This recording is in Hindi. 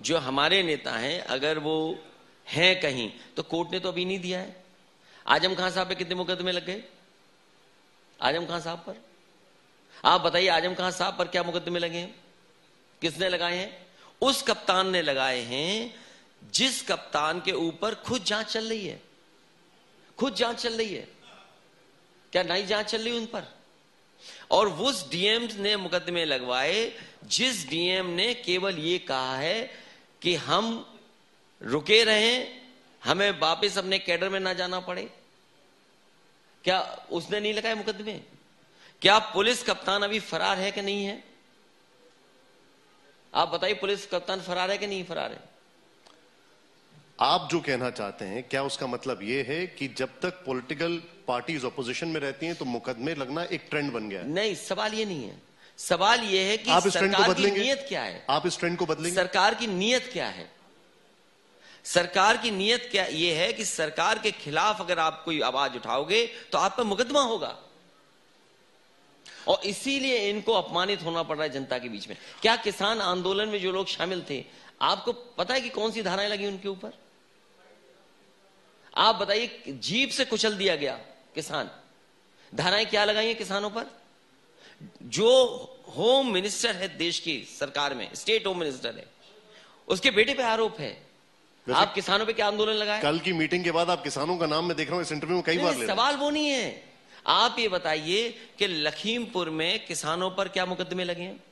जो हमारे नेता हैं, अगर वो हैं कहीं, तो कोर्ट ने तो अभी नहीं दिया है। आजम खान साहब पे कितने मुकदमे लग गए? आजम खान साहब पर आप बताइए, आजम खान साहब पर क्या मुकदमे लगे हैं? किसने लगाए हैं? उस कप्तान ने लगाए हैं जिस कप्तान के ऊपर खुद जांच चल रही है। खुद जांच चल रही है, क्या नई जांच चल रही है उन पर? और उस डीएम ने मुकदमे लगवाए जिस डीएम ने केवल ये कहा है कि हम रुके रहें, हमें वापस अपने कैडर में ना जाना पड़े। क्या उसने नहीं लगाए मुकदमे? क्या पुलिस कप्तान अभी फरार है कि नहीं है? आप बताइए, पुलिस कप्तान फरार है कि नहीं फरार है? आप जो कहना चाहते हैं, क्या उसका मतलब यह है कि जब तक पॉलिटिकल पार्टीज ऑपोजिशन में रहती हैं तो मुकदमे लगना एक ट्रेंड बन गया है? नहीं, सवाल ये नहीं है। सवाल ये है कि आप इस ट्रेंड को सरकार की बदलेंगे? नीयत क्या है? आप इस ट्रेंड को बदलेंगे? सरकार की नीयत क्या है? सरकार की नीयत क्या ये है कि सरकार के खिलाफ अगर आप कोई आवाज उठाओगे तो आप पर मुकदमा होगा, और इसीलिए इनको अपमानित होना पड़ रहा है जनता के बीच में। क्या किसान आंदोलन में जो लोग शामिल थे, आपको पता है कि कौन सी धाराएं लगी उनके ऊपर? आप बताइए, जीप से कुचल दिया गया किसान, धाराएं क्या लगाई हैं किसानों पर? जो होम मिनिस्टर है देश की सरकार में, स्टेट होम मिनिस्टर है, उसके बेटे पे आरोप है। आप किसानों पे क्या आंदोलन लगाए? कल की मीटिंग के बाद आप किसानों का नाम मैं देख रहा हूं इस इंटरव्यू में कई बार ले रहे हैं। सवाल वो नहीं है। आप ये बताइए कि लखीमपुर में किसानों पर क्या मुकदमे लगे हैं?